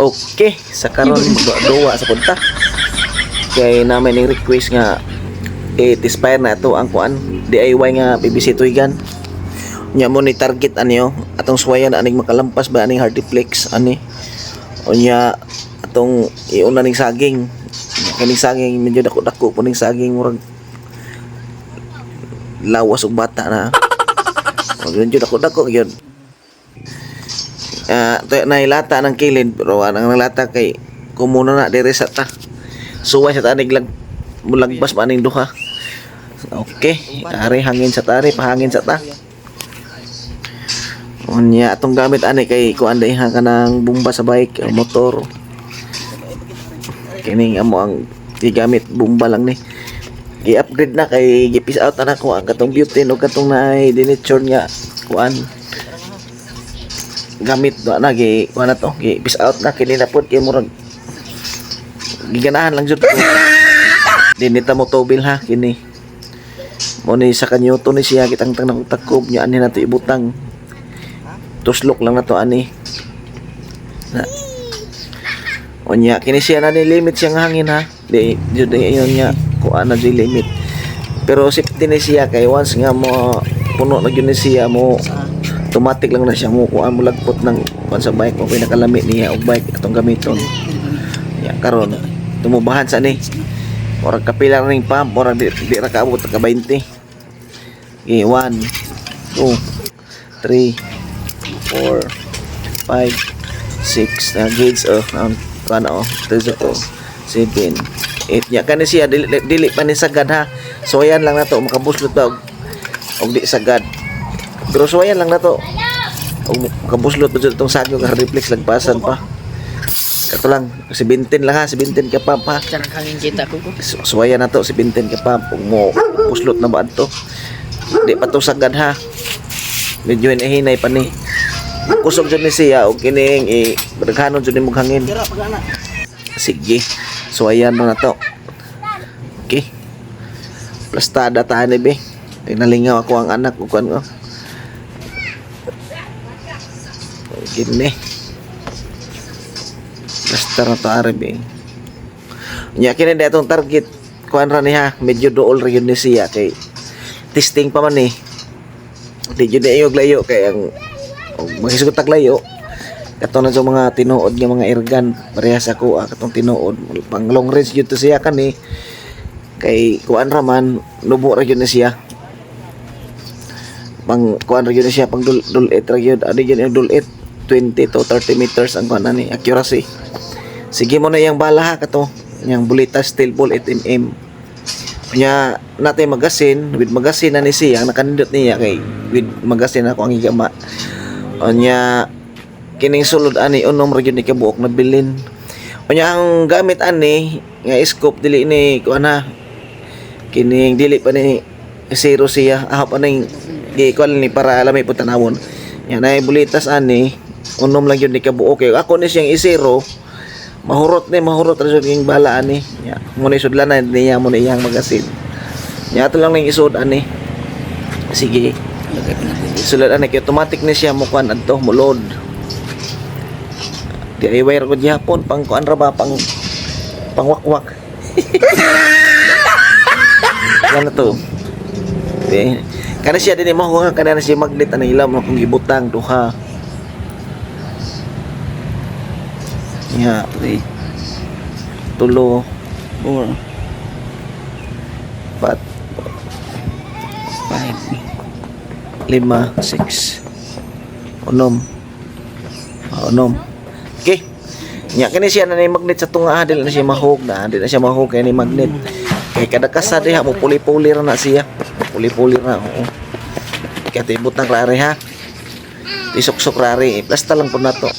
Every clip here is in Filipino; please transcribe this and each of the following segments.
Okay, sa karon duwa sa punta. Kay namin ning request nga i-expire na to ang kuan DIY nga PVC tuigan. Nya mo ni target anyo atong suwayan aning makalampas ba aning Hardiplex ani. Unya atong iuna ning saging. Kaning saging medyo dako-dako po ning saging murag lawas ug bata na. Medyo dako-dako gyud. Na ilata ng kilid pero ang nalata kay kumuno na dire sa ta. Suway sa tanig mulagbas pa ning duha. Okay, ari hangin sa tari, pahangin sa ta. Unya atong gamit ani kay kuan ha kanang bomba sa bike o motor. Kining amo ang gigamit bomba lang ni. Gi-upgrade na kay gipis out na ko ang katong butane o katong naay diniture nga kuan. Gamit na gi kuan na to, gipis out na kini na pod kay murag giganahan lang jud ko. Dinita mo tobil ha kini. Mo ni sa kanyoto ni siya kitang tanang takob nya ani nato ibutang. Tuslok lang na to ani. Na. Onya kini siya na ni limit siyang hangin ha. Di jud iyon nya kuan na di limit. Pero safety ni siya kay once nga mo puno na gyud ni siya mo automatic lang na siya mo kuan mo lagpot ng kuan sa bike o pinakalami niya og bike atong gamiton. Ya karon tumubahan sa ni. Murag kapila ring pump, murag di ra kaabot ka 20. Okay, 1 2 3 4 5 6 na gauge ano 3 7 8 nya kani siya dili pa ni sagad ha. So ayan lang nato makabuslot ba og di sagad. Pero so ayan lang nato. Og makabuslot jud tong sagyo nga reflex lagpasan pa. Kato lang, 17 lang ha, 17 ka pump ha. Sarang hangin kita ko. Suwaya na to, 17 ka pump. Kung mo puslot na ba to. Di pa to sagad ha. Medyo hinahinay pa ni. Kusog dyan ni siya, o kining berghanon dyan ni mong hangin. Sige, suwayan na to. Okay. Plastada tahan ni be. Nalingaw ako ang anak ko. Gini. Basta na to arabi. Nya kini datong target kuan ra ni ha, medyo dool ra yun ni siya kay testing pa man ni. Di jud ayog layo kay ang magisugot tag layo. Kato na sa mga tinuod nga mga ergan parehas ako katong tinuod pang long range jud to siya kani. Kay kuan ra man nubo ra yun ni siya. Pang kuan ra yun ni siya pang dulit ra yun. Adi yun dulit 20 to 30 meters ang kuan ani accuracy. Sige mo na yang bala ha kato. Yang bulita steel ball 8mm. Nya natay magasin, with magasin na ni siya nakanindot niya kay with magasin ako ang igama. Nya kining sulod ani unom ra gyud ni kabuok na bilin. Nya ang gamit ani nga scope dili ni kuan ha. Kining dili pa ni zero siya. Aha pa ning gi-call ni para alam po tanawon. Nya nay bulitas ani unom lang gyud ni kabuok kay ako ni siyang i-zero. Mahurot ra jud king bala ani. Ya, mo ni sudlan na niya mo ni iyang magasin. Ya ato lang ning isud ani. Sige. Sulod ani kay automatic ni siya mo kuan adto mo load. DIY ra ko gyapon pang kuan ra ba pang wakwak. Yan na to. Okay. Kana siya dinhi mo nga kana siya magnet ani ilam mo kung gibutang duha. Ya, 3 tulo 4 4 5 5 6 unom. Okay. Nya kani siya na ni magnet sa tunga dili na siya mahug na, dili na siya mahug kay ni magnet. Kay kada kasa diha mo puli-puli ra na siya. Puli-puli ra. Oo. Kaya tibutang rare ha. Isok-sok rare, plasta lang po na to.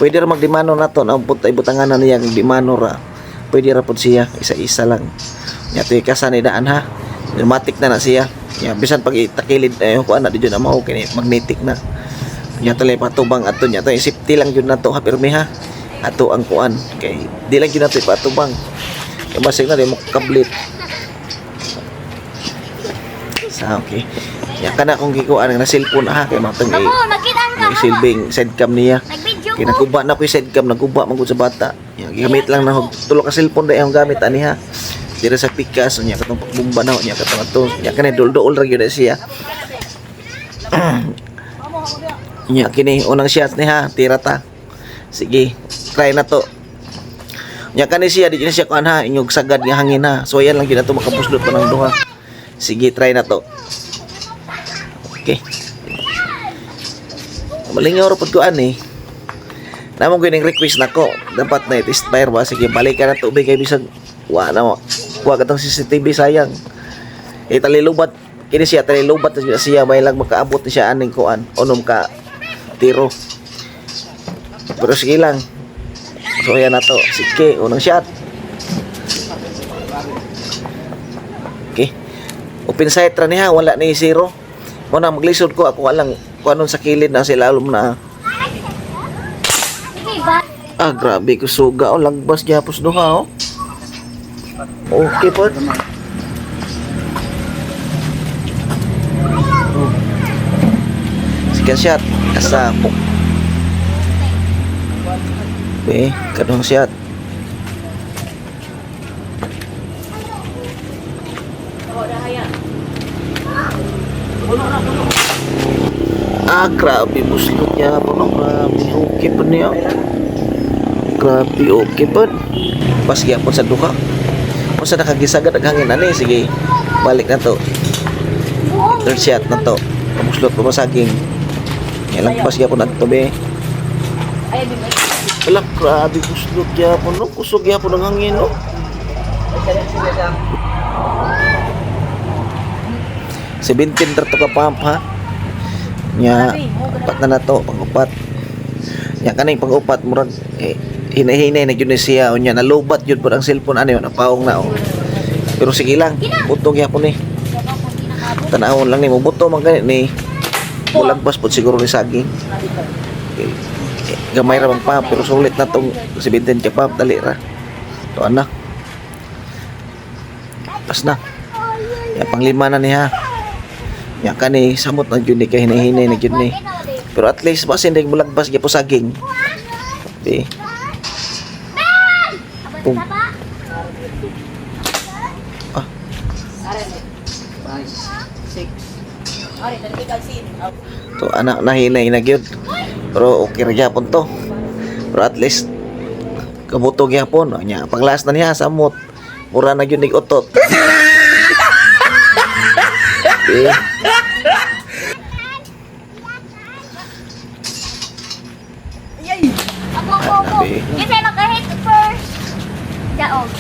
Pwede ra magdimano na to, nampot ay butangan na niya dimano ra. Pwede ra pod siya, isa-isa lang. Nya ti kasan daan ha. Automatic na siya. Nya bisan pag itakilid ayo ko ana di jud na mao kini magnetic na. Nya tali patubang ato nya to safety lang jud nato ha pirmi ha. Ato ang kuan kay di lang jud nato patubang. Kay basig na di mo kablit. Sa okay. Ya kana kung gikuan na cellphone ha kay matong silbing side cam niya. Kinaguba na ko yung sidecam, naguba man gud sa bata. Gamit lang na tulo ka cellphone dai ang gamit ani ha. Dira sa pikas nya katong pagbumba na nya katong ato. Nya kanay dol-dol ra gyud siya. Nya kini unang shot ni ha, tira ta. Sige, try na to. Nya kanay siya di na siya kuan ha, inyog sagad nga hangin ha. So ayan lang gyud ato makapuslot pa ng duha. Sige, try na to. Okay. Malingaw ra pud ko ani. Namong gining request nako. Dapat na test fire ba sige balik ka na tubig kay bisag wa na mo. Wa katong CCTV sayang. Talilubat kini siya talilubat siya may lang makaabot ni siya aning kuan unom ka tiro. Pero sige lang. So ayan na to. Sige, unang shot. Okay. Open sight ra niya wala ni zero. Muna maglisod ko ako alang kuanon sa kilid na sila alum na. Grabe ko suga o lagbas gyapos duha oh. Okay po. Second shot asa po. Okay, kadong shot. Grabe buslot niya po no. Grabe okay po niya. Grabe okay po. Pas gyapon sa duha. Kung sa nakagisagad ang hangin ani sige. Balik na to. Third shot na to. Buslot po masaging. Yan lang pas gyapon na to be. Wala grabe buslot gyapon no. Kusog gyapon ang hangin no. Si 17 to ka pump ha. Nya upat na nato pang-upat. Nya kaning pang-upat murag hinahinay na gyud siya unya nalubat gyud pud ang cellphone ani napaong na oh. Pero sige lang, butong gyapon ni. Tanawon lang ni mo buto man gani ni. Bulagpas pud siguro ni saging. Gamay ra bang pump pero sulit na tong 17 ka pump dali ra. To ana. Pas na. Ya panglima na ni ha. Ya kani samot na gyud ni kay hinahinay na gyud ni. Pero at least basin ding bulagbas gyapon saging. Di. Pum. To anak nahinay na gyud. Pero okay ra gyapon to. Pero at least kabuto gyapon nya panglas na niya samot. Mura na gyud nig utot. Okay. Kasi maka-hit first. Daog.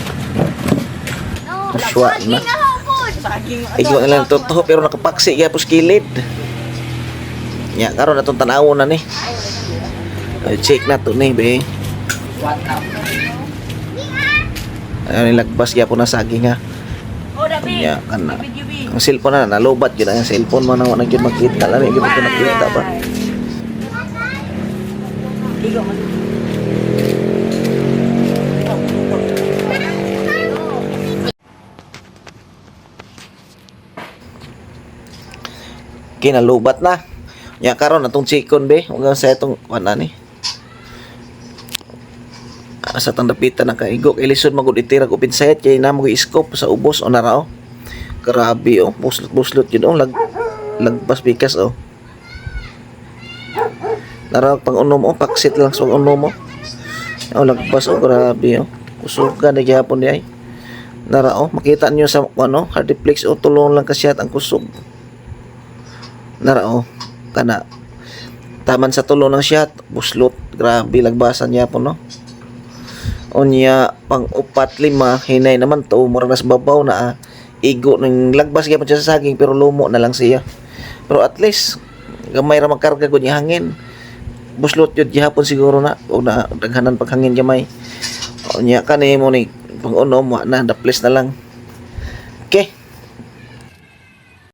No. Kuswa na. Igo na lang totoo pero nakapaksi gyapos kilid. Nya karon atong tan-awon na ni. Check na to ni be. Ayun lagbas gyapon na saging ha. Nya kana. Ang cellphone na nalubat gyud ang cellphone mo nang gyud makita lami gyud ko nakita ba. Kinalubat na. Nya karon atong chikon be, hanggang sa itong kuan ni. Asa tang dapitan ang kaigo kay lisod magud itira ko pinsayat kay namo ko scope sa ubos o narao. Grabe oh, buslot yun oh, lagpas bikas oh. Narao pang unom oh, paksit lang sa unom oh. Oh lagpas oh, grabe oh. Kusugan na gyapon di ay. Narao, makita niyo sa ano, hardiplex oh, tulong lang kasyat ang kusog. Narao, kana taman sa tulo ng shot, buslot, grabe lagbasan niya po no. Unya pang upat lima, hinay naman to, mura nas babaw na igo ng lagbas gyapon siya sa saging pero lumo na lang siya. Pero at least gamay ra magkarga gud niya hangin. Buslot yun gihapon siguro na o na daghanan pag hangin gamay. Unya kani mo ni pang unom wa na the place na lang.